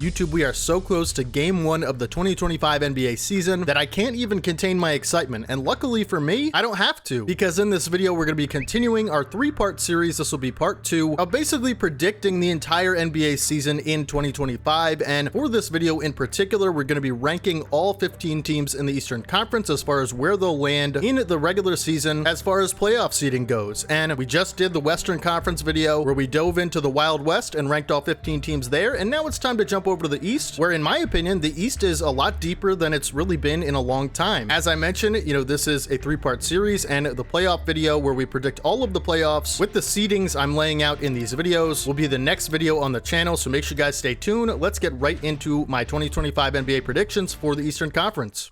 YouTube, we are so close to game 1 of the 2025 NBA season that I can't even contain my excitement, and luckily for me, I don't have to, because in this video we're going to be continuing our 3-part series. This will be part 2 of basically predicting the entire NBA season in 2025, and for this video in particular, we're going to be ranking all 15 teams in the Eastern Conference as far as where they'll land in the regular season as far as playoff seeding goes. And we just did the Western Conference video where we dove into the Wild West and ranked all 15 teams there, and now it's time to jump over to the East, where in my opinion the East is a lot deeper than it's really been in a long time. As I mentioned, this is a 3-part series, and the playoff video where we predict all of the playoffs with the seedings I'm laying out in these videos will be the next video on the channel, so make sure you guys stay tuned. Let's get right into my 2025 NBA predictions for the Eastern Conference.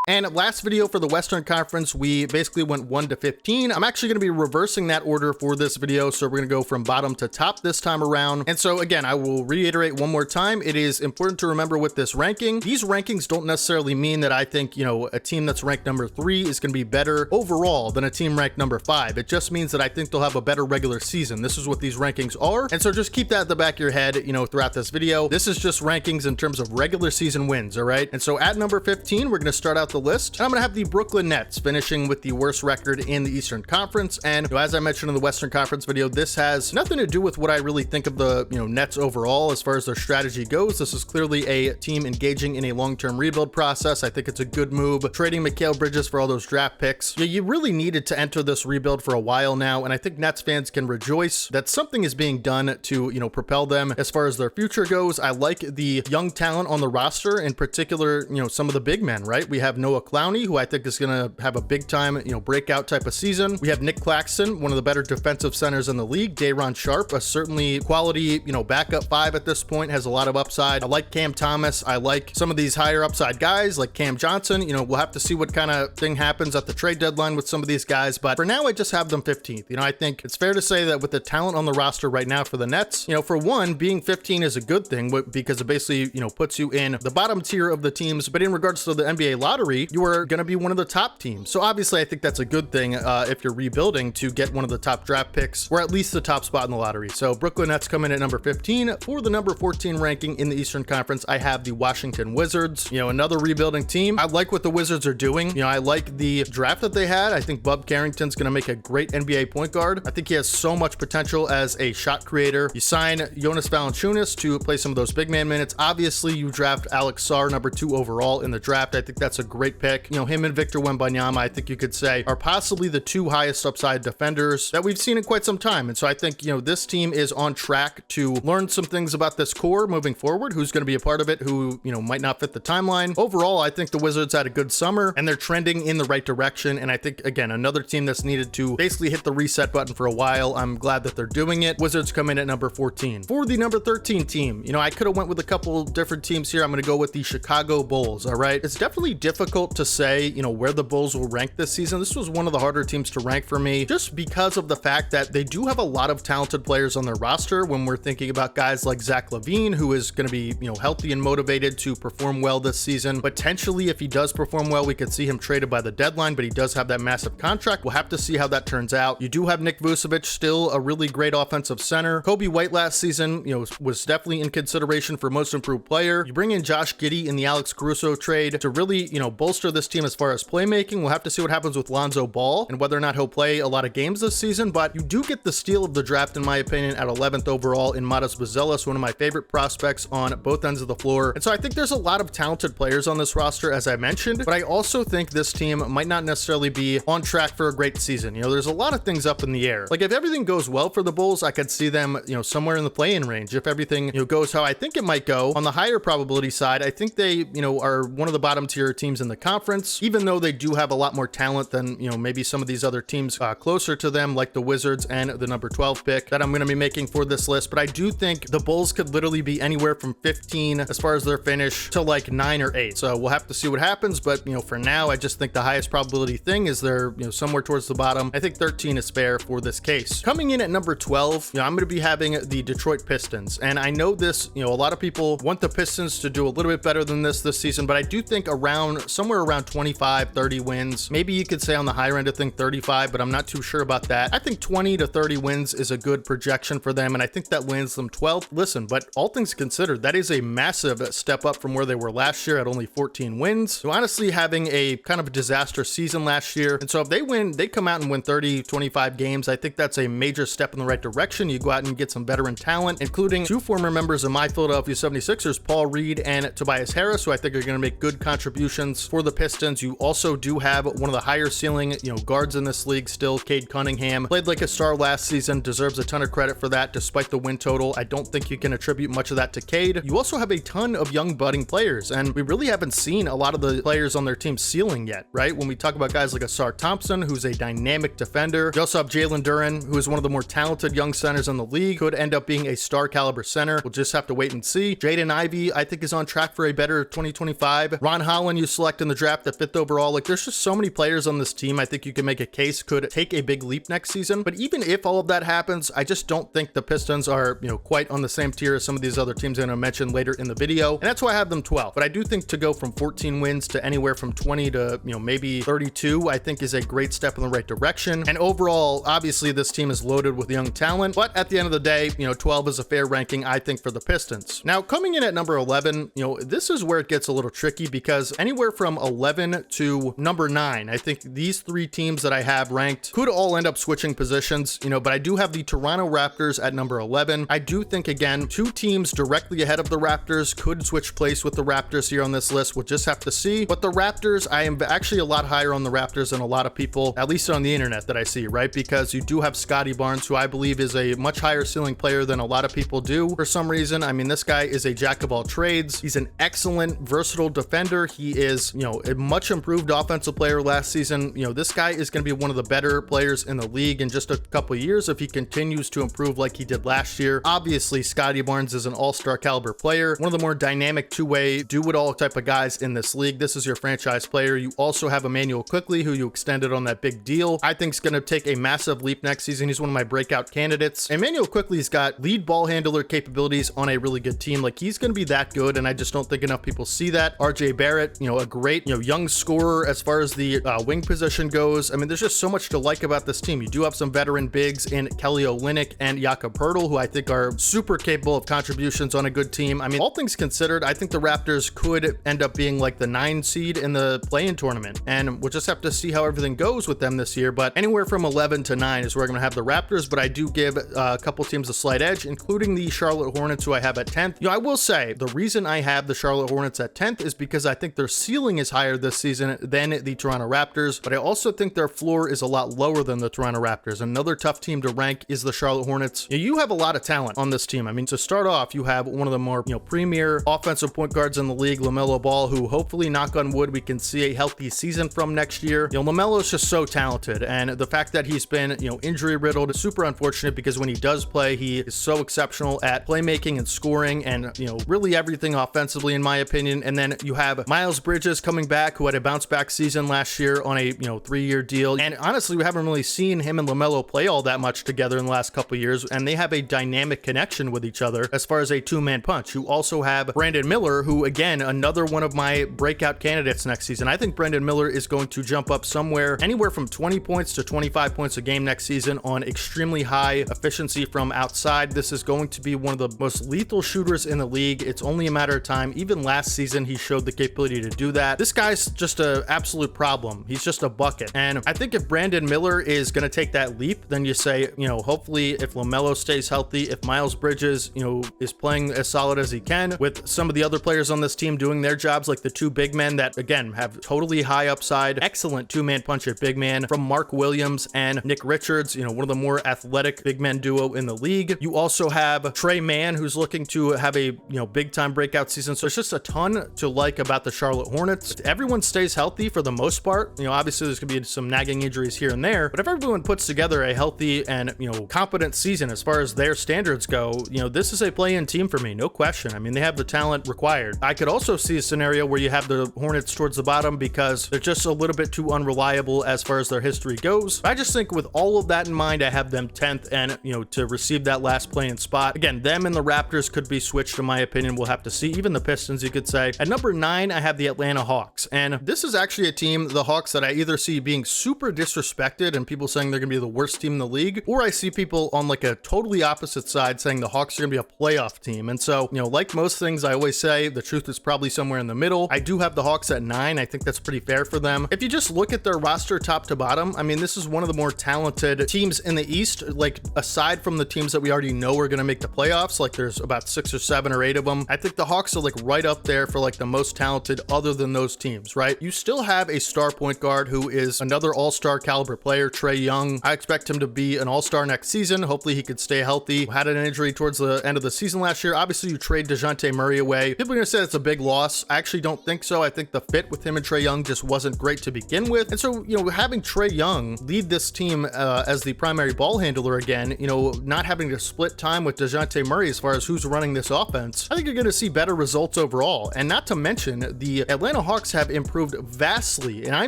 And last video for the Western Conference, we basically went 1 to 15. I'm actually going to be reversing that order for this video, so we're going to go from bottom to top this time around. And so again, I will reiterate one more time, it is important to remember with this ranking, these rankings don't necessarily mean that I think, a team that's ranked number 3 is going to be better overall than a team ranked number 5. It just means that I think they'll have a better regular season. This is what these rankings are. And so just keep that at the back of your head, throughout this video. This is just rankings in terms of regular season wins, all right? And so at number 15, we're going to start out the list, and I'm going to have the Brooklyn Nets finishing with the worst record in the Eastern Conference. And as I mentioned in the Western Conference video, this has nothing to do with what I really think of the Nets overall as far as their strategy goes. This is clearly a team engaging in a long-term rebuild process. I think it's a good move trading Mikal Bridges for all those draft picks. You really needed to enter this rebuild for a while now, and I think Nets fans can rejoice that something is being done to propel them as far as their future goes. I like the young talent on the roster, in particular some of the big men, right? We have Noah Clowney, who I think is going to have a big time, breakout type of season. We have Nick Claxton, one of the better defensive centers in the league. Day'Ron Sharpe, a certainly quality, backup 5 at this point, has a lot of upside. I like Cam Thomas. I like some of these higher upside guys like Cam Johnson. We'll have to see what kind of thing happens at the trade deadline with some of these guys, but for now, I just have them 15th. I think it's fair to say that with the talent on the roster right now for the Nets, for one, being 15 is a good thing because it basically, puts you in the bottom tier of the teams, but in regards to the NBA lottery, you are going to be one of the top teams. So obviously I think that's a good thing if you're rebuilding to get one of the top draft picks or at least the top spot in the lottery. So Brooklyn Nets come in at number 15. For the number 14 ranking in the Eastern Conference, I have the Washington Wizards, another rebuilding team. I like what the Wizards are doing. I like the draft that they had. I think Bub Carrington's going to make a great NBA point guard. I think he has so much potential as a shot creator. You sign Jonas Valanciunas to play some of those big man minutes. Obviously you draft Alex Sarr number 2 overall in the draft. I think that's a great pick. Him and Victor Wembanyama, I think you could say, are possibly the 2 highest upside defenders that we've seen in quite some time. And so I think, this team is on track to learn some things about this core moving forward, who's going to be a part of it, who, might not fit the timeline. Overall, I think the Wizards had a good summer and they're trending in the right direction. And I think, again, another team that's needed to basically hit the reset button for a while. I'm glad that they're doing it. Wizards come in at number 14. For the number 13 team, I could have went with a couple different teams here. I'm going to go with the Chicago Bulls, all right? It's definitely difficult to say, where the Bulls will rank this season. This was one of the harder teams to rank for me, just because of the fact that they do have a lot of talented players on their roster. When we're thinking about guys like Zach LaVine, who is going to be, healthy and motivated to perform well this season. Potentially, if he does perform well, we could see him traded by the deadline, but he does have that massive contract. We'll have to see how that turns out. You do have Nick Vucevic, still a really great offensive center. Kobe White last season, was definitely in consideration for most improved player. You bring in Josh Giddey in the Alex Caruso trade to really, bolster this team as far as playmaking. We'll have to see what happens with Lonzo Ball and whether or not he'll play a lot of games this season, but you do get the steal of the draft, in my opinion, at 11th overall in Matas Buzelis, one of my favorite prospects on both ends of the floor. And so I think there's a lot of talented players on this roster, as I mentioned, but I also think this team might not necessarily be on track for a great season. There's a lot of things up in the air. Like if everything goes well for the Bulls, I could see them, somewhere in the play-in range. If everything, goes how I think it might go, on the higher probability side, I think they, are one of the bottom tier teams in the conference, even though they do have a lot more talent than, maybe some of these other teams closer to them, like the Wizards and the number 12 pick that I'm going to be making for this list. But I do think the Bulls could literally be anywhere from 15 as far as their finish to like 9 or 8. So we'll have to see what happens. But, for now, I just think the highest probability thing is they're, somewhere towards the bottom. I think 13 is fair for this case. Coming in at number 12, I'm going to be having the Detroit Pistons. And I know this, a lot of people want the Pistons to do a little bit better than this season, but I do think around somewhere around 25, 30 wins. Maybe you could say on the higher end, I think 35, but I'm not too sure about that. I think 20 to 30 wins is a good projection for them, and I think that lands them 12th. Listen, but all things considered, that is a massive step up from where they were last year at only 14 wins. So honestly, having a kind of a disaster season last year. And so if they win, they come out and win 30, 25 games. I think that's a major step in the right direction. You go out and get some veteran talent, including two former members of my Philadelphia 76ers, Paul Reed and Tobias Harris, who I think are going to make good contributions for the Pistons. You also do have one of the higher ceiling, guards in this league still, Cade Cunningham. Played like a star last season, deserves a ton of credit for that despite the win total. I don't think you can attribute much of that to Cade. You also have a ton of young budding players, and we really haven't seen a lot of the players on their team ceiling yet, right? When we talk about guys like Asar Thompson, who's a dynamic defender. You also have Jalen Duren, who is one of the more talented young centers in the league, could end up being a star caliber center. We'll just have to wait and see. Jaden Ivey, I think, is on track for a better 2025. Ron Holland, you select in the draft at 5th overall. Like, there's just so many players on this team I think you can make a case could take a big leap next season. But even if all of that happens, I just don't think the Pistons are, quite on the same tier as some of these other teams I'm going to mention later in the video. And that's why I have them 12. But I do think to go from 14 wins to anywhere from 20 to, maybe 32, I think is a great step in the right direction. And overall, obviously, this team is loaded with young talent. But at the end of the day, 12 is a fair ranking, I think, for the Pistons. Now, coming in at number 11, this is where it gets a little tricky because anywhere from 11 to number 9, I think these three teams that I have ranked could all end up switching positions, but I do have the Toronto Raptors at number 11. I do think, again, two teams directly ahead of the Raptors could switch place with the Raptors here on this list. We'll just have to see. But the Raptors, I am actually a lot higher on the Raptors than a lot of people, at least on the internet, that I see, right? Because you do have Scotty Barnes, who I believe is a much higher ceiling player than a lot of people do for some reason. I mean, this guy is a jack of all trades. He's an excellent, versatile defender. He is, a much improved offensive player last season. This guy is going to be one of the better players in the league in just a couple of years if he continues to improve like he did last year. Obviously, Scotty Barnes is an all-star caliber player, one of the more dynamic two-way, do-it-all type of guys in this league. This is your franchise player. You also have Emmanuel Quickley, who you extended on that big deal. I think is going to take a massive leap next season. He's one of my breakout candidates. Emmanuel Quickley's got lead ball handler capabilities on a really good team. Like, he's going to be that good, and I just don't think enough people see that. RJ Barrett, a great, young scorer as far as the wing position goes. I mean, there's just so much to like about this team. You do have some veteran bigs in Kelly Olynyk and Jakob Poeltl, who I think are super capable of contributions on a good team. I mean, all things considered, I think the Raptors could end up being like the 9 seed in the play-in tournament, and we'll just have to see how everything goes with them this year. But anywhere from 11 to 9 is where I'm going to have the Raptors, but I do give a couple teams a slight edge, including the Charlotte Hornets, who I have at 10th. I will say the reason I have the Charlotte Hornets at 10th is because I think their ceiling is higher this season than the Toronto Raptors, but I also think their floor is a lot lower than the Toronto Raptors. Another tough team to rank is the Charlotte Hornets. You have a lot of talent on this team. I mean, to start off, you have one of the more, premier offensive point guards in the league, LaMelo Ball, who hopefully, knock on wood, we can see a healthy season from next year. LaMelo is just so talented, and the fact that he's been, injury riddled is super unfortunate because when he does play, he is so exceptional at playmaking and scoring and, really everything offensively, in my opinion. And then you have Miles Bridges coming back, who had a bounce back season last year on a, 3-year deal. And honestly, we haven't really seen him and LaMelo play all that much together in the last couple of years, and they have a dynamic connection with each other as far as a two-man punch. You also have Brandon Miller, who, again, another one of my breakout candidates next season. I think Brandon Miller is going to jump up somewhere anywhere from 20 points to 25 points a game next season on extremely high efficiency from outside. This is going to be one of the most lethal shooters in the league. It's only a matter of time. Even last season, he showed the capability to do that. This guy's just an absolute problem. He's just a bucket. And I think if Brandon Miller is going to take that leap, then you say, hopefully if LaMelo stays healthy, if Miles Bridges, is playing as solid as he can, with some of the other players on this team doing their jobs, like the two big men that, again, have totally high upside, excellent two-man punch at big man from Mark Williams and Nick Richards, one of the more athletic big men duo in the league. You also have Trey Mann, who's looking to have a, big time breakout season. So it's just a ton to like about the Charlotte Hornets. If everyone stays healthy for the most part, obviously there's gonna be some nagging injuries here and there, but if everyone puts together a healthy and, competent season as far as their standards go, this is a play-in team for me, no question. I mean, they have the talent required. I could also see a scenario where you have the Hornets towards the bottom because they're just a little bit too unreliable as far as their history goes. I just think with all of that in mind, I have them 10th and, to receive that last play-in spot. Again, them and the Raptors could be switched, in my opinion. We'll have to see. Even the Pistons, you could say. At number 9, I have the Atlanta Hawks. And this is actually a team, the Hawks, that I either see being super disrespected and people saying they're going to be the worst team in the league, or I see people on like a totally opposite side saying the Hawks are going to be a playoff team. And so, you know, like most things I always say, the truth is probably somewhere in the middle. I do have the Hawks at 9. I think that's pretty fair for them. If you just look at their roster top to bottom, I mean, this is one of the more talented teams in the East, like aside from the teams that we already know are going to make the playoffs, like there's about 6 or 7 or 8 of them. I think the Hawks are like right up there for like the most talented other than those teams, right? You still have a star point guard who is another all-star caliber player, Trae Young. I expect him to be an all-star next season. Hopefully he could stay healthy. Had an injury towards the end of the season last year. Obviously you trade DeJounte Murray away. People are going to say it's a big loss. I actually don't think so. I think the fit with him and Trae Young just wasn't great to begin with. And so, you know, having Trae Young lead this team as the primary ball handler again, you know, not having to split time with DeJounte Murray as far as who's running this offense, I think you're going to see better results overall. And not to mention, the Atlanta Hawks have improved vastly, and I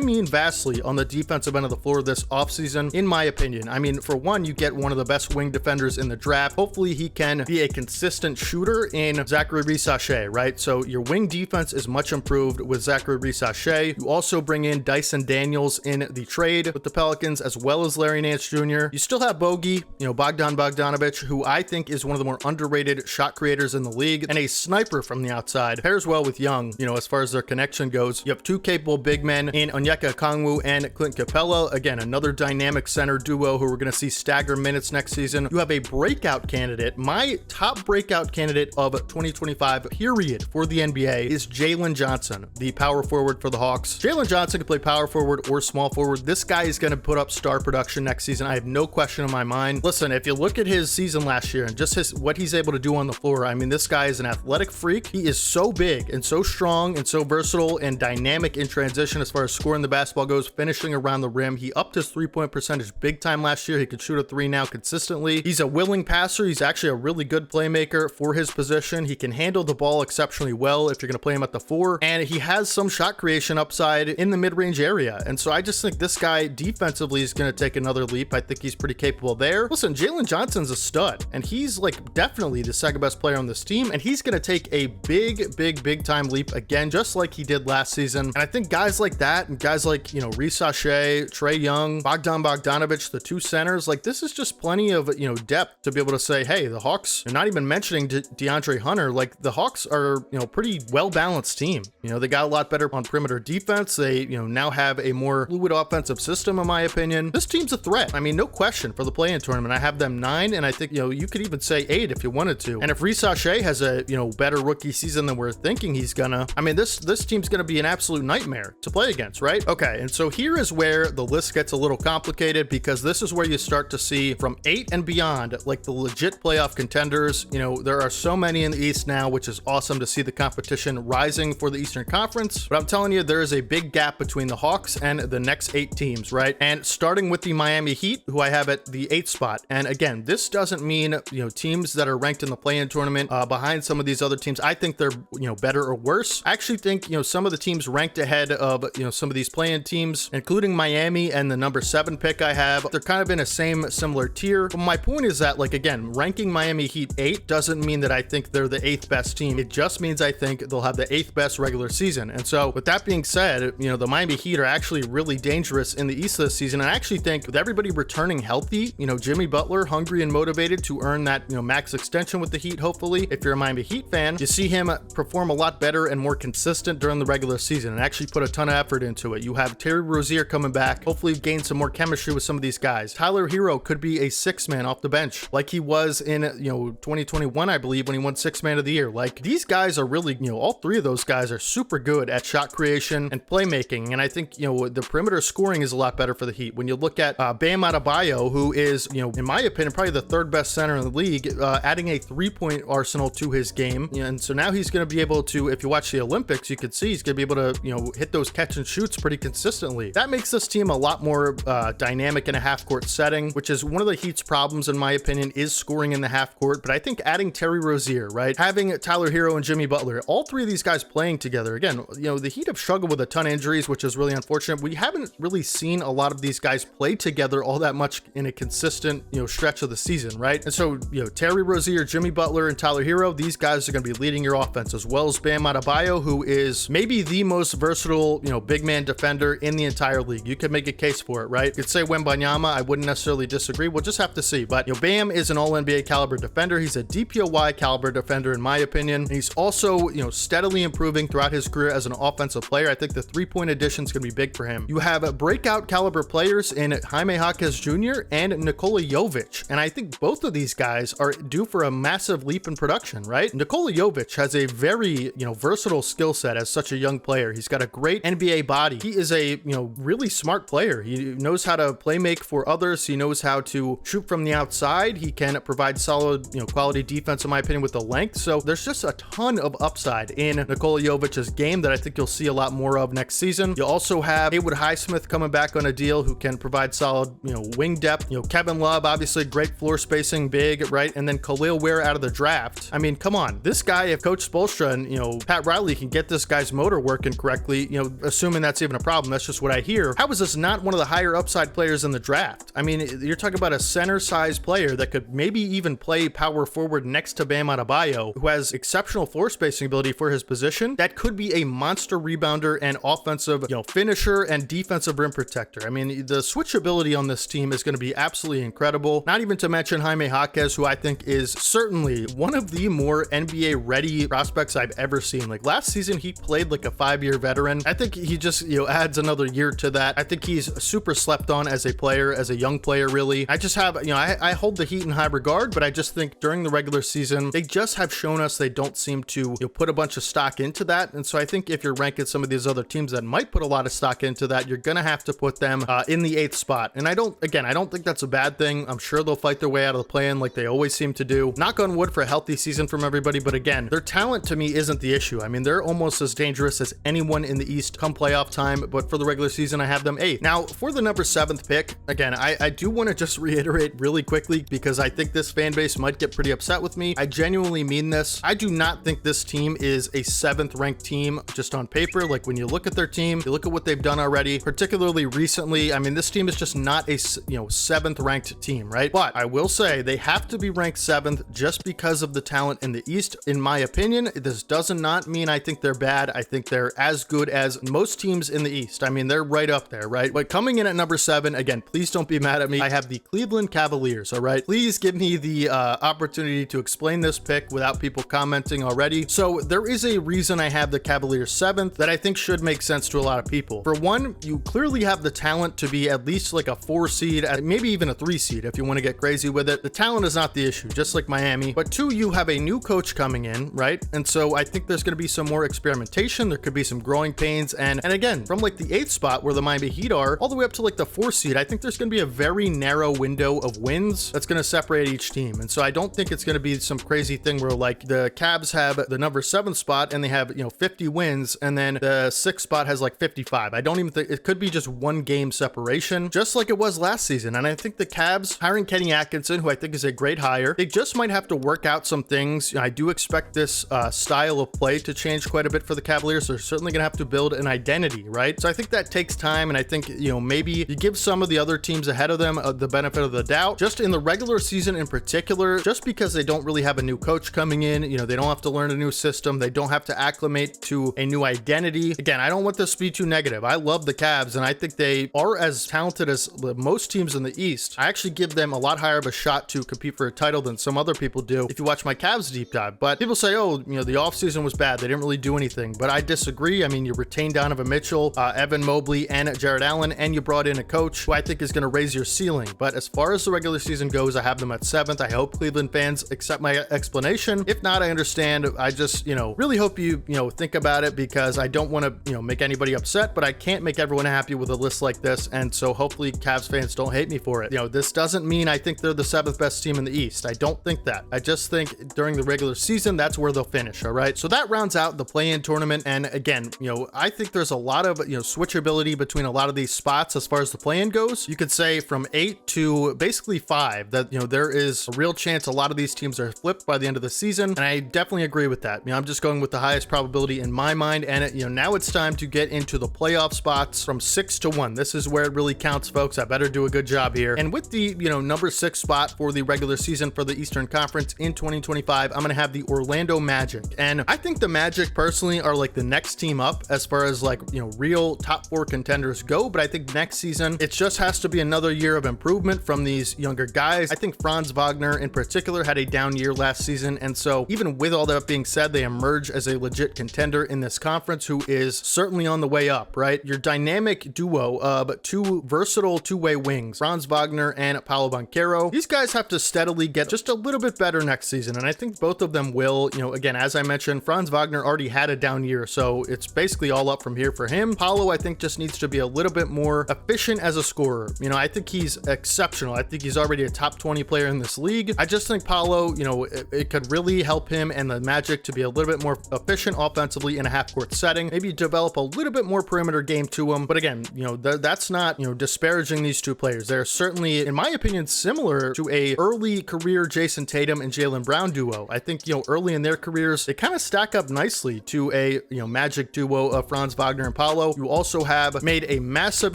mean vastly, on the defensive end of the floor this offseason, in my opinion. I mean, for one, you get one of the best wing defenders in the draft. Hopefully he can be a consistent shooter in Zachary Risache, right? So your wing defense is much improved with Zachary Risache. You also bring in Dyson Daniels in the trade with the Pelicans, as well as Larry Nance Jr. You still have Bogey, you know, Bogdan Bogdanovic, who I think is one of the more underrated shot creators in the league and a sniper from the outside. Pairs well with Young, you know, as far as their connection goes. You have 2 capable big men in Onyeka Okongwu and Clint Capella. Again, another dynamic center duo who we're going to see stagger minutes next season. You have a breakout candidate. My top breakout candidate of 2025 period for the NBA is Jalen Johnson, the power forward for the Hawks. Jalen Johnson can play power forward or small forward. This guy is going to put up star production next season. I have no question in my mind. Listen, if you look at his season last year and just what he's able to do on the floor, I mean, this guy is an athletic freak. He is so big and so strong and so versatile and dynamic in transition as far as scoring the basketball goes, finishing around the rim. He upped his 3-point percentage big time last year. He could shoot a 3 now consistently. He's a willing passer. He's actually a really good playmaker for his position. He can handle the ball exceptionally well if you're going to play him at the 4, and he has some shot creation upside in the mid-range area. And so I just think this guy defensively is going to take another leap. I think he's pretty capable there. Listen, Jalen Johnson's a stud, and he's like definitely the second best player on this team, and he's going to take a big time leap again, just like he did last season. And I think guys like that and guys like, you know, Risache, Trae Young, Bogdan Bogdanovic, the 2 centers, like this is just plenty of, you know, depth to be able to say, hey, the Hawks, you're not even mentioning DeAndre Hunter, like the Hawks are, you know, pretty well-balanced team. You know, they got a lot better on perimeter defense. They, you know, now have a more fluid offensive system, in my opinion. This team's a threat. I mean, no question for the play-in tournament. I have them 9, and I think, you know, you could even say 8 if you wanted to. And if Risache has a, you know, better rookie season than we're thinking he's gonna, I mean, this team's gonna be an absolute nightmare to play against, right? Okay, and so here is where the list gets a little complicated, because this is where you start to see from 8 and beyond, like the legit playoff contenders. You know, there are so many in the East now, which is awesome to see the competition rising for the Eastern Conference. But I'm telling you, there is a big gap between the Hawks and the next 8 teams, right? And starting with the Miami Heat, who I have at the 8th spot. And again, this doesn't mean, you know, teams that are ranked in the play-in tournament behind some of these other teams, I think they're, you know, better or worse. I actually think, you know, some of the teams ranked ahead of, you know, some of these play-in teams, including Miami and the number 7 pick I have, they're kind of in a similar tier. But my point is that, like, again, ranking Miami Heat 8 doesn't mean that I think they're the 8th best team. It just means I think they'll have the 8th best regular season. And so with that being said, you know, the Miami Heat are actually really dangerous in the East this season. And I actually think with everybody returning healthy, you know, Jimmy Butler hungry and motivated to earn that, you know, max extension with the Heat, hopefully, if you're a Miami Heat fan, you see him perform a lot better and more consistent during the regular season and actually put a ton of effort into it. You have Terry Rozier coming back, hopefully gain some more chemistry with some of these guys. Tyler Hero could be a 6th man off the bench like he was in, you know, 2021, I believe, when he won 6th man of the year. Like, these guys are really, you know, all 3 of those guys are super good at shot creation and playmaking. And I think, you know, the perimeter scoring is a lot better for the Heat. When you look at Bam Adebayo, who is, you know, in my opinion, probably the 3rd best center in the league, adding a 3-point arsenal to his game. You know, and so now he's going to be able to, if you watch the Olympics, you could see he's going to be able to, you know, hit those catch and shoots pretty consistently. That makes this team a lot more dynamic in a half-court setting, which is one of the Heat's problems, in my opinion, is scoring in the half-court. But I think adding Terry Rozier, right, having Tyler Hero and Jimmy Butler, all 3 of these guys playing together, again, you know, the Heat have struggled with a ton of injuries, which is really unfortunate. We haven't really seen a lot of these guys play together all that much in a consistent, you know, stretch of the season, right? And so, you know, Terry Rozier, Jimmy Butler, and Tyler Hero, these guys are going to be leading your offense, as well as Bam Adebayo, who is maybe maybe the most versatile, big man defender in the entire league. You could make a case for it, right? You could say Wembanyama. I wouldn't necessarily disagree. We'll just have to see. But, Bam is an all-NBA caliber defender. He's a DPOY caliber defender, in my opinion. And he's also, steadily improving throughout his career as an offensive player. I think the three-point addition is going to be big for him. You have breakout caliber players in Jaime Jaquez Jr. and Nikola Jovic. And I think both of these guys are due for a massive leap in production, right? Nikola Jovic has a very, versatile skill set as such a young player. He's got a great NBA body. He is a, really smart player. He knows how to play make for others. He knows how to shoot from the outside. He can provide solid, quality defense, in my opinion, with the length. So there's just a ton of upside in Nikola Jovic's game that I think you'll see a lot more of next season. You also have Haywood Highsmith coming back on a deal who can provide solid, wing depth. Kevin Love, obviously great floor spacing, big, right? And then Khalil Ware out of the draft. I mean, come on. This guy, if Coach Spoelstra and, Pat Riley can get this guy's motor working correctly, assuming that's even a problem, that's just what I hear. How is this not one of the higher upside players in the draft? I mean, you're talking about a center-sized player that could maybe even play power forward next to Bam Adebayo, who has exceptional floor spacing ability for his position. That could be a monster rebounder and offensive, finisher and defensive rim protector. I mean, the switchability on this team is going to be absolutely incredible. Not even to mention Jaime Jaquez, who I think is certainly one of the more NBA ready prospects I've ever seen. Like last season, he played like a 5-year veteran. I think he just, adds another year to that. I think he's super slept on as a player, as a young player, really. I just have, I hold the Heat in high regard, but I just think during the regular season, they just have shown us they don't seem to put a bunch of stock into that. And so I think if you're ranking some of these other teams that might put a lot of stock into that, you're going to have to put them in the 8th spot. And I don't think that's a bad thing. I'm sure they'll fight their way out of the play-in like they always seem to do. Knock on wood for a healthy season from everybody. But again, their talent to me isn't the issue. I mean, they're almost as dangerous as anyone in the East come playoff time. But for the regular season, I have them 8th. Now, for the number 7th pick, again, I do want to just reiterate really quickly because I think this fan base might get pretty upset with me. I genuinely mean this. I do not think this team is a 7th ranked team just on paper. Like when you look at their team, you look at what they've done already, particularly recently. I mean, this team is just not a 7th ranked team, right? But I will say they have to be ranked 7th just because of the talent in the East. In my opinion, this does not mean I think they're bad. I think they're as good as most teams in the East. I mean, they're right up there, right? But coming in at number 7, again, please don't be mad at me. I have the Cleveland Cavaliers, all right? Please give me the opportunity to explain this pick without people commenting already. So there is a reason I have the Cavaliers 7th that I think should make sense to a lot of people. For one, you clearly have the talent to be at least like a 4 seed, maybe even a 3 seed if you want to get crazy with it. The talent is not the issue, just like Miami. But 2, you have a new coach coming in, right? And so I think there's going to be some more experimentation. There could be some growing pains. And again, from like the 8th spot where the Miami Heat are all the way up to like the 4 seed, I think there's going to be a very narrow window of wins that's going to separate each team. And so I don't think it's going to be some crazy thing where like the Cavs have the number 7 spot and they have, 50 wins, and then the 6th spot has like 55. I don't even think it could be just 1 game separation, just like it was last season. And I think the Cavs hiring Kenny Atkinson, who I think is a great hire, they just might have to work out some things. I do expect this style of play to change quite a bit for the Cavaliers. They're certainly going to have to build an identity, right? So I think that takes time. And I think, maybe you give some of the other teams ahead of them the benefit of the doubt, just in the regular season in particular, just because they don't really have a new coach coming in. They don't have to learn a new system. They don't have to acclimate to a new identity. Again, I don't want this to be too negative. I love the Cavs and I think they are as talented as most teams in the East. I actually give them a lot higher of a shot to compete for a title than some other people do if you watch my Cavs deep dive. But people say, oh, the offseason was bad. They didn't really do anything. But I disagree. I mean, you retained Donovan Mitchell, Evan Mobley, and Jared Allen, and you brought in a coach who I think is going to raise your ceiling. But as far as the regular season goes, I have them at 7th. I hope Cleveland fans accept my explanation. If not, I understand. I just, really hope you, think about it because I don't want to, make anybody upset, but I can't make everyone happy with a list like this. And so hopefully Cavs fans don't hate me for it. This doesn't mean I think they're the 7th best team in the East. I don't think that. I just think during the regular season, that's where they'll finish. All right. So that rounds out the play-in tournament. And again, I think there's a lot of, switchability between a lot of these spots as far as the play-in goes. You could say from 8 to basically 5 that, there is a real chance a lot of these teams are flipped by the end of the season. And I definitely agree with that. I'm just going with the highest probability in my mind. And now it's time to get into the playoff spots from 6 to 1. This is where it really counts, folks. I better do a good job here. And with the, number 6 spot for the regular season for the Eastern Conference in 2025, I'm going to have the Orlando Magic. And I think the Magic personally are like like the next team up as far as like, you know, real top 4 contenders go. But I think next season, it just has to be another year of improvement from these younger guys. I think Franz Wagner in particular had a down year last season. And so even with all that being said, they emerge as a legit contender in this conference who is certainly on the way up, right? Your dynamic duo of 2 versatile two-way wings, Franz Wagner and Paolo Banchero. These guys have to steadily get just a little bit better next season. And I think both of them will. You know, again, as I mentioned, Franz Wagner already had a down year, so it's basically all up from here for him. Paolo, I think, just needs to be a little bit more efficient as a scorer. You know, I think he's exceptional. I think he's already a top 20 player in this league. I just think Paolo, you know, it could really help him and the Magic to be a little bit more efficient offensively in a half-court setting. Maybe develop a little bit more perimeter game to him. But again, you know, that's not, you know, disparaging these two players. They're certainly, in my opinion, similar to a early career Jason Tatum and Jaylen Brown duo. I think, you know, early in their careers, they kind of stack up nicely to a, you know, Magic duo of Franz Wagner and Paolo. You also have made a massive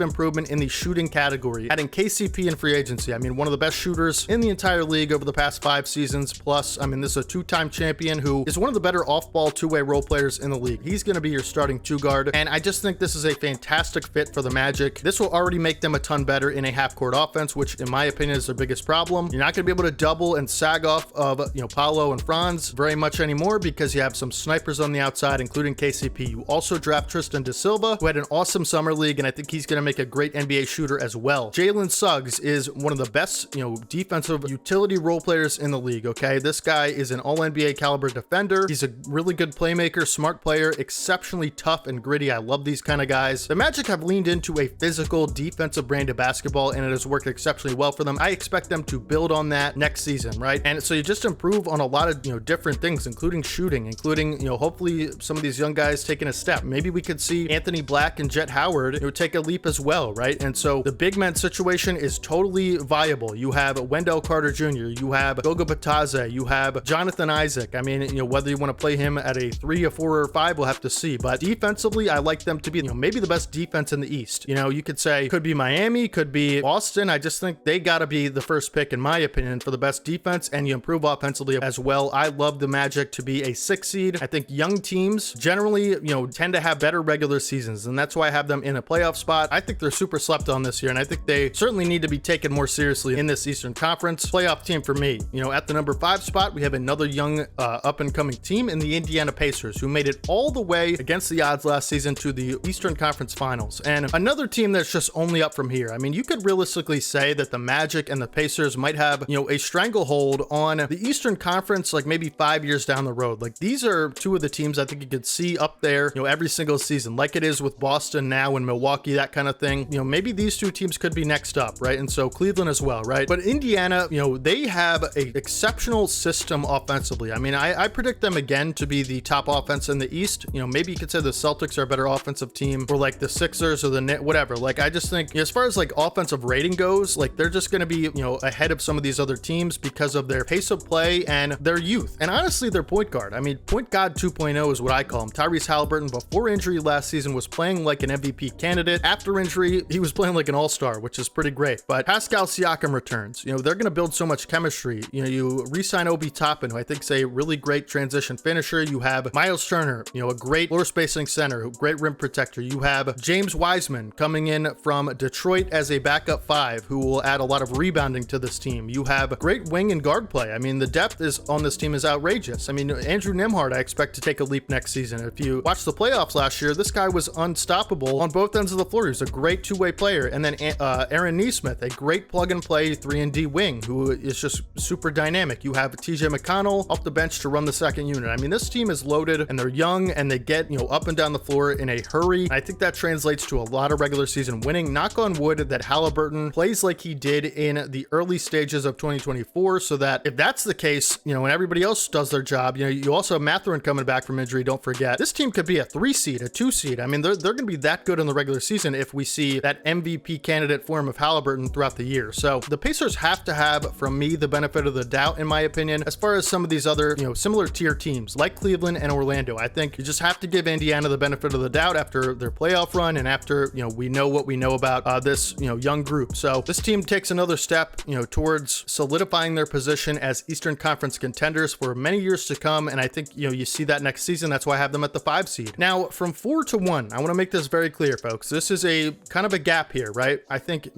improvement in the shooting category, adding KCP in free agency. I mean, one of the best shooters in the entire league over the past 5 seasons. Plus, I mean, this is a 2-time champion who is one of the better off-ball two-way role players in the league. He's going to be your starting 2 guard. And I just think this is a fantastic fit for the Magic. This will already make them a ton better in a half-court offense, which in my opinion is their biggest problem. You're not going to be able to double and sag off of, you know, Paolo and Franz very much anymore because you have some snipers on the outside, including KCP. You also draft Tristan da Silva, who had an awesome summer league, and I think he's going to make a great NBA shooter as well. Jalen Suggs is one of the best, you know, defensive utility role players in the league, okay? This guy is an all-NBA caliber defender. He's a really good playmaker, smart player, exceptionally tough and gritty. I love these kind of guys. The Magic have leaned into a physical defensive brand of basketball, and it has worked exceptionally well for them. I expect them to build on that next season, right? And so you just improve on a lot of, you know, different things, including shooting, including, you know, hopefully some of these young guys taking a step. Maybe we could see Anthony Black and Jet Howard, you know, take a leap as well, right? And so the big man situation is totally viable. You have Wendell Carter Jr., you have Goga Batadze, you have Jonathan Isaac. I mean, you know, whether you want to play him at a 3, a 4, or a 5, we'll have to see. But defensively, I like them to be, you know, maybe the best defense in the East. You know, you could say could be Miami, could be Boston. I just think they got to be the first pick, in my opinion, for the best defense, and you improve offensively as well. I love the Magic to be a 6 seed. I think young teams generally, you know, tend to have better regular seasons, and that's why I have them in a playoff spot. I think they're super slept on this year, and I think they certainly need to be taken more seriously in this Eastern Conference. Playoff team for me. You know, at the number 5 spot, we have another young up-and-coming team in the Indiana Pacers, who made it all the way against the odds last season to the Eastern Conference Finals, and another team that's just only up from here. I mean, you could realistically say that the Magic and the Pacers might have, you know, a stranglehold on the Eastern Conference, like maybe 5 years down the road. Like, these are 2 of the teams I think you could see up there, you know, every single season, like it is with Boston now and Milwaukee, that kind of thing. You know, maybe these 2 teams could be next up, right? And so Cleveland as well, right? But Indiana, you know, they have a exceptional system offensively. I mean, I predict them again to be the top offense in the East. You know, maybe you could say the Celtics are a better offensive team, or like the Sixers or the Knicks, whatever. Like, I just think, as far as like offensive rating goes, like they're just going to be, you know, ahead of some of these other teams because of their pace of play and their youth, and honestly their point guard. I mean, point guard 2.0 is what I call him. Tyrese Halliburton, before injury last season, was playing like an MVP candidate. After injury, he was playing like an all-star, which is pretty great. But Pascal Siakam returns. You know, they're going to build so much chemistry. You know, you re-sign Obi Toppin, who I think is a really great transition finisher. You have Miles Turner, you know, a great floor spacing center, great rim protector. You have James Wiseman coming in from Detroit as a backup 5, who will add a lot of rebounding to this team. You have great wing and guard play. I mean, the depth is on this team is outrageous. I mean, Andrew Nembhard, I expect to take a leap next season. If you watch the playoffs last year, this guy was unstoppable on both ends of the floor. He was a great two-way player. And then Aaron Nesmith, a great plug-and-play 3-and-D wing, who is just super dynamic. You have TJ McConnell off the bench to run the second unit. I mean, this team is loaded, and they're young, and they get, you know, up and down the floor in a hurry. I think that translates to a lot of regular season winning. Knock on wood that Halliburton plays like he did in the early stages of 2024, so that if that's the case, you know, when everybody else does their job, you know, you also have Mathurin coming back from injury, don't forget. This team could be a 3 seed, a 2 seed. I mean, they're going to be that good in the regular season if we see that MVP candidate form of Halliburton throughout the year. So the Pacers have to have, from me, the benefit of the doubt, in my opinion, as far as some of these other, you know, similar tier teams like Cleveland and Orlando. I think you just have to give Indiana the benefit of the doubt after their playoff run, and after, you know, we know what we know about this, you know, young group. So this team takes another step, you know, towards solidifying their position as Eastern Conference contenders for many years to come, and I think, you know, you see that next season. That's why I have them at the 5 seed. Now, from 4 to 1, I want to make this very clear, folks. This is a kind of a gap here, right? I think,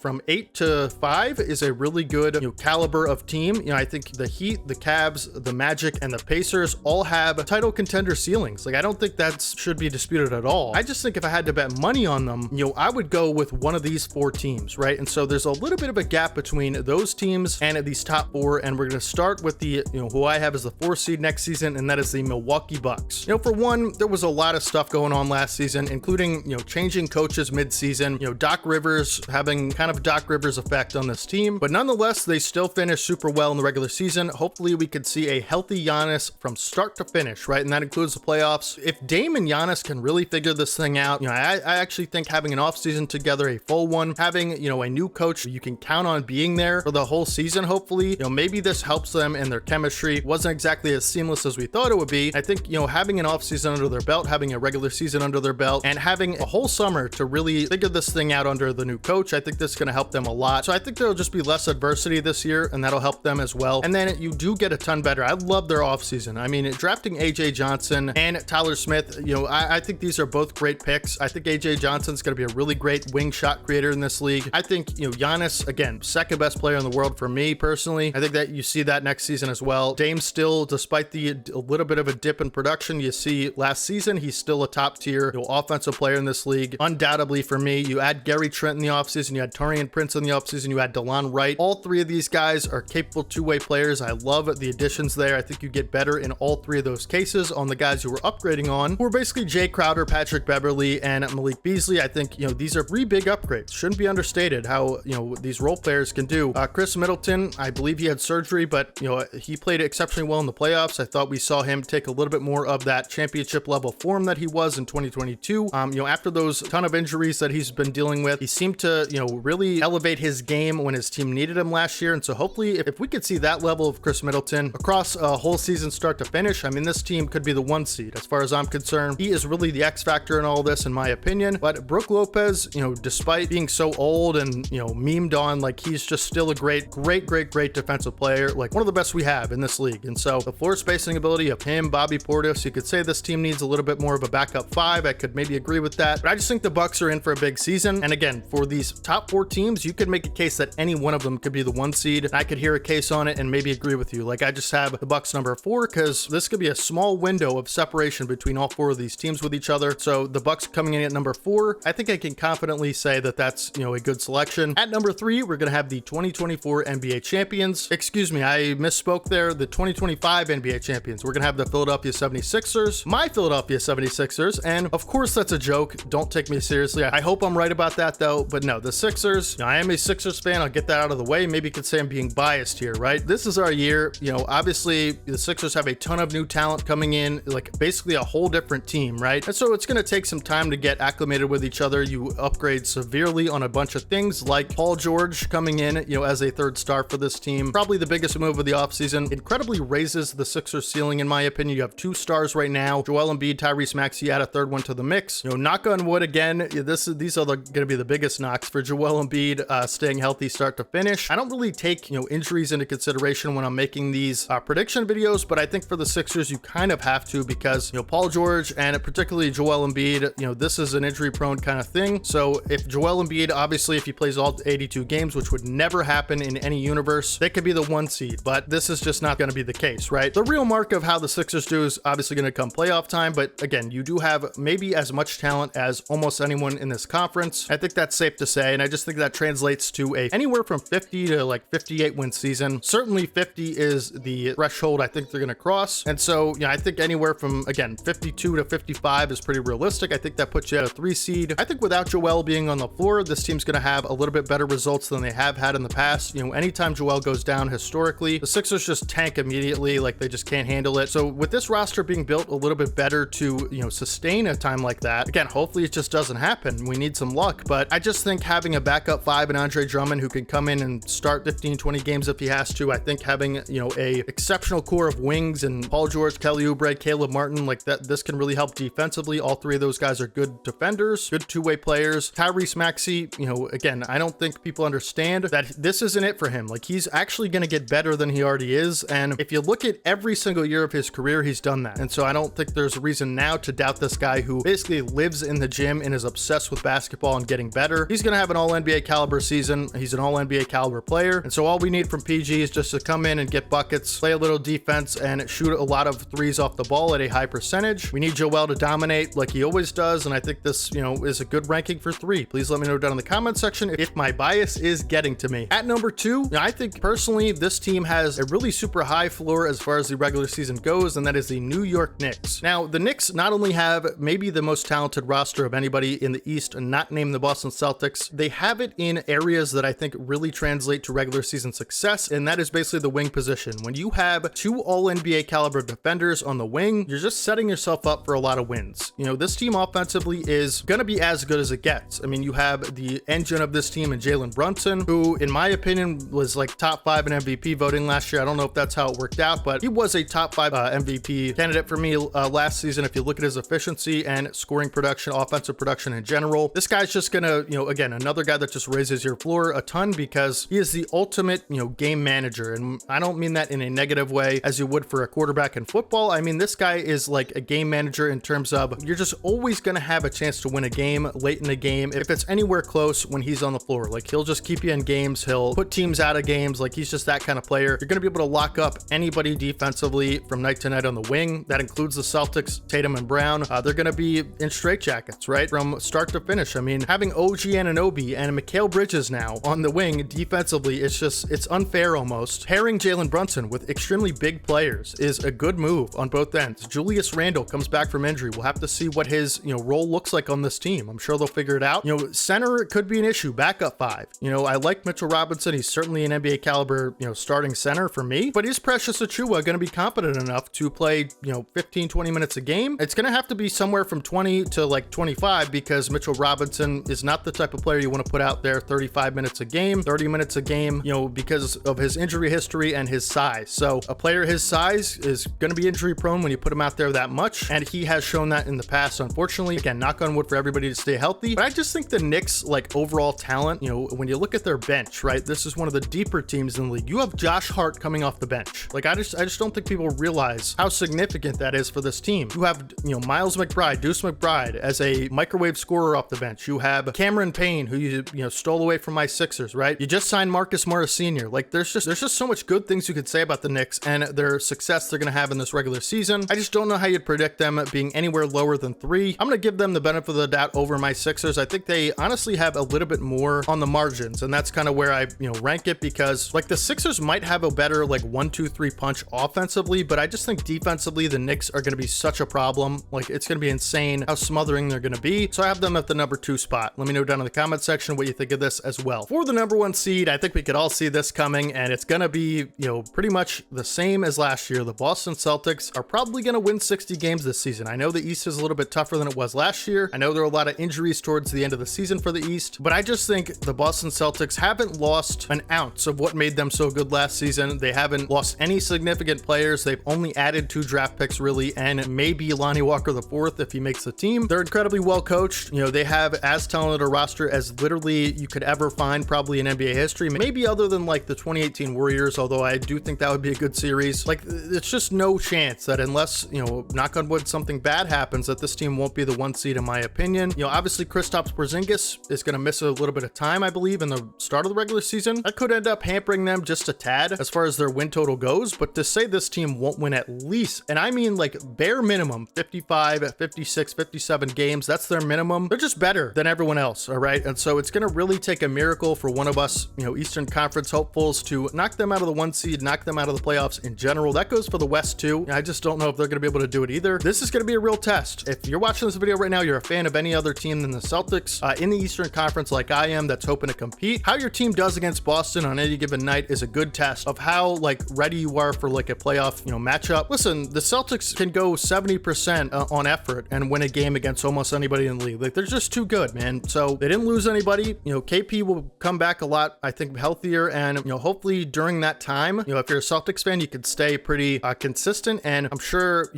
from 8 to 5 is a really good, caliber of team. I think the Heat, the Cavs, the Magic, and the Pacers all have title contender ceilings. Like, I don't think that should be disputed at all. I just think if I had to bet money on them, I would go with one of these 4 teams, right? And so there's a little bit of a gap between those teams and these top 4, and we're going to start with the, who I have as the 4th seed next season, and that is the Milwaukee Bucks. For one, there was a lot of stuff going on last season, including, changing coaches mid-season, Doc Rivers having kind of Doc Rivers effect on this team, but nonetheless, they still finished super well in the regular season. Hopefully we could see a healthy Giannis from start to finish, right? And that includes the playoffs. If Dame and Giannis can really figure this thing out, I actually think having an offseason together, a full one, having, a new coach you can count on being there for the whole season, hopefully, maybe this helps them in their chemistry. It wasn't exactly as seamless as we thought it would be. I think, having an offseason under their belt, having a regular season under their belt, and having a whole summer to really figure this thing out under the new coach, I think this is going to help them a lot. So I think there'll just be less adversity this year, and that'll help them as well. And then you do get a ton better. I love their offseason. I mean, drafting AJ Johnson and Tyler Smith, I think these are both great picks. I think AJ Johnson's going to be a really great wing shot creator in this league. I think, Giannis, again, second best player in the world for me personally. I think that you see that next season as well. Dame still, despite a little bit of a dip in production you see last season, he's still a top tier offensive player in this league. Undoubtedly for me, you add Gary Trent in the offseason, you had Taurean Prince in the offseason, you had DeLon Wright. All 3 of these guys are capable two-way players. I love the additions there. I think you get better in all 3 of those cases on the guys who we're upgrading on, who are basically Jay Crowder, Patrick Beverley, and Malik Beasley. I think, these are 3 big upgrades. Shouldn't be understated how, these role players can do. Chris Middleton, I believe he had surgery, but, he played exceptionally well in the playoffs. I thought we saw him take a little bit more of that championship level form that he was in 2022. After those ton of injuries that he's been dealing with, he seemed to, really elevate his game when his team needed him last year. And so hopefully if we could see that level of Chris Middleton across a whole season start to finish, I mean, this team could be the 1 seed as far as I'm concerned. He is really the X factor in all this, in my opinion. But Brook Lopez, despite being so old and, memed on, like, he's just still a great defensive player, like one of the best we have in this league. And so the floor spacing ability of him, Bobby Portis, you could say this team needs a little bit more of a backup 5. I could maybe agree with that, but I just think the Bucks are in for a big season. And again, for these top 4 teams, you could make a case that any one of them could be the 1 seed. I could hear a case on it and maybe agree with you. Like, I just have the Bucks number 4 because this could be a small window of separation between all 4 of these teams with each other. So the Bucks coming in at number 4, I think I can confidently say that that's, a good selection. At number 3, we're going to have the 2024 NBA champions. Excuse me, I misspoke there. The 2025 NBA champions. We're going to have the Philadelphia 76ers, my Philadelphia 76ers. And of course, that's a joke. Don't take me seriously. I hope I'm right about that though. But no, the Sixers, I am a Sixers fan. I'll get that out of the way. Maybe you could say I'm being biased here, right? This is our year. Obviously the Sixers have a ton of new talent coming in, like basically a whole different team, right? And so it's going to take some time to get acclimated with each other. You upgrade severely on a bunch of things, like Paul George coming in, as a 3rd star for this team. Probably the biggest move of the offseason. Incredibly raises the Sixers ceiling, in my opinion. You have 2 stars right now. Joel Embiid, Tyrese Maxey, add a 3rd one to the mix. Knock on wood again. These are going to be the biggest knocks for Joel Embiid, staying healthy start to finish. I don't really take, injuries into consideration when I'm making these prediction videos, but I think for the Sixers, you kind of have to, because, Paul George and particularly Joel Embiid, this is an injury prone kind of thing. So if Joel Embiid, obviously, if he plays all 82 games, which would never happen in any universe, they could be the 1 seed, but this is just not going to be the case, right? The real mark of how the Sixers do is obviously going to come playoff time, but again, you do have maybe as much talent as almost anyone in this conference. I think that's safe to say, and I just think that translates to anywhere from 50 to like 58 win season. Certainly 50 is the threshold I think they're going to cross, and so I think anywhere from, again, 52 to 55 is pretty realistic. I think that puts you at a 3 seed. I think without Joel being on the floor, this team's going to have a little bit better results than they have had in the past. Anytime Joel goes down historically, the Sixers just tank immediately, like they just can't handle it. So with this roster being built a little bit better to, sustain a time like that, again, hopefully it just doesn't happen. We need some luck, but I just think having a backup 5 and Andre Drummond who can come in and start 15, 20 games if he has to, I think having, a exceptional core of wings and Paul George, Kelly Oubre, Caleb Martin, like that, this can really help defensively. All 3 of those guys are good defenders, good two-way players. Tyrese Maxey, again, I don't think people understand that this isn't it for him. Like, he's actually going to get better than he already is. And if you look at every single year of his career, he's done that. And so So I don't think there's a reason now to doubt this guy who basically lives in the gym and is obsessed with basketball and getting better. He's going to have an all-NBA caliber season. He's an all-NBA caliber player. And so all we need from PG is just to come in and get buckets, play a little defense, and shoot a lot of threes off the ball at a high percentage. We need Joel to dominate like he always does. And I think this, is a good ranking for 3. Please let me know down in the comment section if my bias is getting to me. At number 2, I think personally this team has a really super high floor as far as the regular season goes, and that is the New York Knicks. Now, the Knicks not only have maybe the most talented roster of anybody in the East, and not named the Boston Celtics, they have it in areas that I think really translate to regular season success, and that is basically the wing position. When you have 2 all-NBA caliber defenders on the wing, you're just setting yourself up for a lot of wins. This team offensively is going to be as good as it gets. I mean, you have the engine of this team in Jalen Brunson, who in my opinion was like top 5 in MVP voting last year. I don't know if that's how it worked out, but he was a top 5 MVP candidate for me last season. If you look at his efficiency and scoring production, offensive production in general, this guy's just gonna, again, another guy that just raises your floor a ton because he is the ultimate, game manager. And I don't mean that in a negative way as you would for a quarterback in football. I mean, this guy is like a game manager in terms of you're just always gonna have a chance to win a game late in the game if it's anywhere close when he's on the floor. Like, he'll just keep you in games, he'll put teams out of games. Like, he's just that kind of player. You're gonna be able to lock up anybody defensively from night to night on the wing. That includes the Celtics, Tatum and Brown. They're gonna be in straitjackets, right, from start to finish. I mean, having OG Anunoby and Mikal Bridges now on the wing defensively, it's unfair almost. Pairing Jalen Brunson with extremely big players is a good move on both ends. Julius Randle comes back from injury. We'll have to see what his role looks like on this team. I'm sure they'll figure it out. Center could be an issue. Backup 5. I like Mitchell Robinson. He's certainly an NBA caliber, starting center for me. But is Precious Achiuwa going to be competent enough to play, 15-20 minutes a game? It's going to have to be somewhere from 20 to like 25 because Mitchell Robinson is not the type of player you want to put out there 35 minutes a game, 30 minutes a game, because of his injury history and his size. So a player his size is going to be injury prone when you put him out there that much, and he has shown that in the past, unfortunately. Again, knock on wood for everybody to stay healthy. But I just think the Knicks, like, overall talent, when you look at their bench, right, this is one of the deeper teams in the league. You have Josh Hart coming off the bench. Like, I just don't think people realize how significant that is for this team. You have, Miles McBride, Deuce McBride as a microwave scorer off the bench. You have Cameron Payne, who you stole away from my Sixers, right? You just signed Marcus Morris Sr. Like, there's just so much good things you could say about the Knicks and their success they're going to have in this regular season. I just don't know how you'd predict them being anywhere lower than 3. I'm going to give them the benefit of the doubt over my Sixers. I think they honestly have a little bit more on the margins, and that's kind of where I, rank it, because like the Sixers might have a better like 1-2-3 punch offensively, but I just think defensively the Knicks are going to be such a problem. Like, it's going to be insane how smothering they're going to be. So I have them at the number 2 spot. Let me know down in the comment section what you think of this as well. For the number 1 seed, I think we could all see this coming, and it's going to be, pretty much the same as last year. The Boston Celtics are probably going to win 60 games this season. I know the East is a little bit tougher than it was last year. I know there are a lot of injuries towards the end of the season for the East, but I just think the Boston Celtics haven't lost an ounce of what made them so good last season. They haven't lost any significant players. They've only added 2 draft picks really, and maybe Lonnie Walker IV if he makes the team. They're incredibly well coached. They have as talented a roster as literally you could ever find probably in NBA history, maybe other than like the 2018 Warriors, although I do think that would be a good series. Like, it's just no chance that unless, knock on wood, something bad happens, that this team won't be the 1 seed in my opinion. Obviously Kristaps Porzingis is going to miss a little bit of time, I believe, in the start of the regular season. That could end up hampering them just a tad as far as their win total goes, but to say this team won't win at least, and I mean like bare minimum 55, 56, 57 games, that's their minimum. They're just better than everyone else, all right? And so it's going to really take a miracle for one of us, Eastern Conference hopefuls to knock them out of the 1 seed, knock them out of the playoffs in general. That goes for the West too. I just don't know if they're going to be able to do it either. This is going to be a real test. If you're watching this video right now, you're a fan of any other team than the Celtics in the Eastern Conference like I am that's hoping to compete. How your team does against Boston on any given night is a good test of how like ready you are for like a playoff, matchup. Listen, the Celtics can go 70% on effort and win a game against almost anybody in the league. Like, they're just too good, man. So they didn't lose anybody. KP will come back a lot, I think, healthier, and hopefully during that time, if you're a Celtics fan, you could stay pretty consistent, and I'm sure,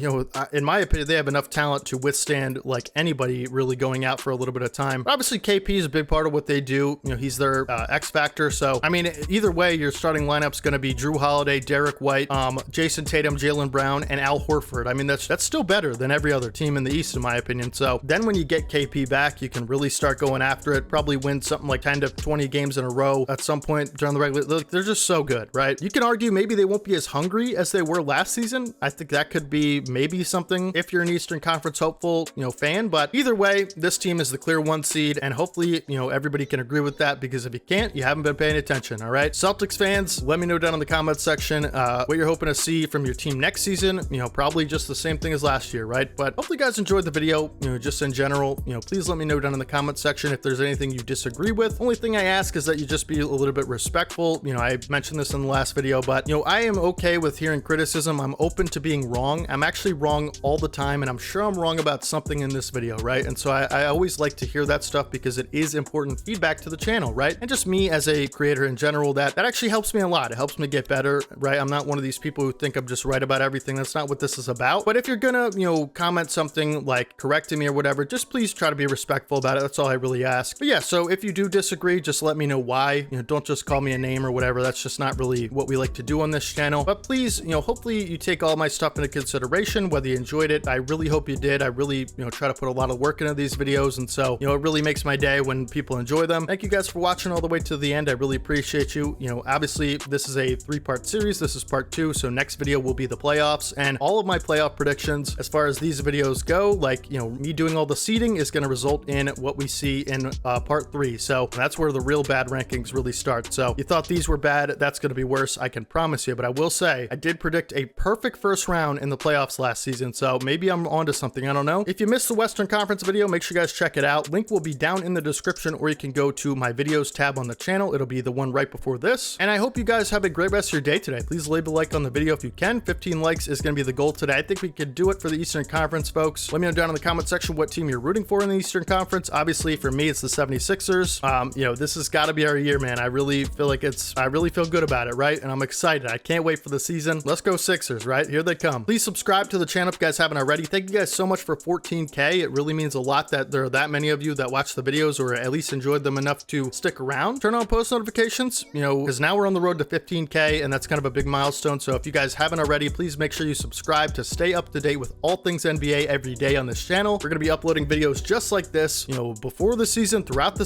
in my opinion, they have enough talent to withstand like anybody really going out for a little bit of time. But obviously KP is a big part of what they do. He's their X factor. So I mean, either way, your starting lineup's going to be Drew Holiday, Derek White, Jason Tatum, Jaylen Brown, and Al Horford. effort. I mean, that's still better than every other team in the East, in my opinion. So then when you get KP back, you can really start going after it, probably win something like kind of 20 games in a row at some point during the regular. Look, they're just so good, right? You can argue maybe they won't be as hungry as they were last season. I think that could be maybe something if you're an Eastern Conference hopeful, fan, but either way, this team is the clear 1 seed, and hopefully, everybody can agree with that, because if you can't, you haven't been paying attention. All right, Celtics fans, let me know down in the comments section what you're hoping to see from your team next season. Probably just the same thing as last year, right? But hopefully you guys enjoyed the video. Just in general, please let me know down in the comments section if there's anything you disagree with. Only thing I ask is that you just be a little bit respectful. I mentioned this in the last video, but I am okay with hearing criticism. I'm open to being wrong. I'm actually wrong all the time, and I'm sure I'm wrong about something in this video, right? And so I always like to hear that stuff, because it is important feedback to the channel, right? And just me as a creator in general, that actually helps me a lot. It helps me get better, right? I'm not one of these people who think I'm just right about everything. That's not what this is about. But if you're gonna, comment something like correcting me or whatever, just please try to be respectful about it. That's all I really ask. But yeah, so if you do disagree, just let me know why. Don't just call me a name or whatever. That's just not really what we like to do on this channel. But please, hopefully you take all my stuff into consideration, whether you enjoyed it. I really hope you did. I really, try to put a lot of work into these videos, and so, it really makes my day when people enjoy them. Thank you guys for watching all the way to the end. I really appreciate you. Obviously this is a 3-part series. This is part 2, so next video will be the playoffs, and all of my playoff predictions as far as these videos go, like, me doing all the seeding is going to result in what we see in part 3. So that's where the real bad rankings really start. So you thought these were bad, that's going to be worse, I can promise you. But I will say, I did predict a perfect first round in the playoffs last season, so maybe I'm onto something. I don't know. If you missed the Western Conference video, make sure you guys check it out. Link will be down in the description, or you can go to my videos tab on the channel. It'll be the one right before this. And I hope you guys have a great rest of your day today. Please leave a like on the video if you can. 15 likes is going to be the goal today. I think we could do it for the Eastern Conference, folks. Let me know down in the comment section what team you're rooting for in the Eastern Conference. Obviously, for me, it's the 76ers. This has got to be our year, man. I really feel like I really feel good about it, right? And I'm excited. I can't wait for the season. Let's go Sixers, right? Here they come. Please subscribe to the channel if you guys haven't already. Thank you guys so much for 14K. It really means a lot that there are that many of you that watch the videos, or at least enjoyed them enough to stick around. Turn on post notifications, because now we're on the road to 15K, and that's kind of a big milestone. So if you guys haven't already, please make sure you subscribe to stay up to date with all things NBA every day on this channel. We're going to be uploading videos just like this, before the season, throughout the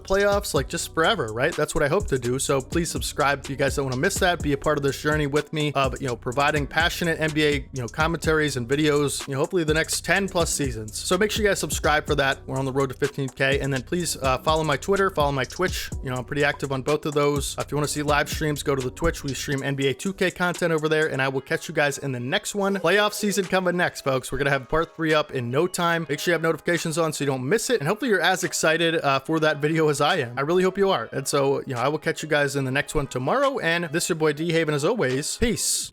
playoffs, like just forever, right? That's what I hope to do. So please subscribe if you guys don't want to miss that. Be a part of this journey with me of, providing passionate NBA, commentaries and videos, hopefully the next 10 plus seasons. So make sure you guys subscribe for that. We're on the road to 15K. And then please follow my Twitter, follow my Twitch. I'm pretty active on both of those. If you want to see live streams, go to the Twitch. We stream NBA 2K content over there, and I will catch you guys in the next one. Playoff season coming next, folks. We're going to have part 3 up in no time. Make sure you have notifications on so you don't miss it. And hopefully you're as excited for that video as I am. I really hope you are. And so, I will catch you guys in the next one tomorrow. And this is your boy D-Haven as always. Peace.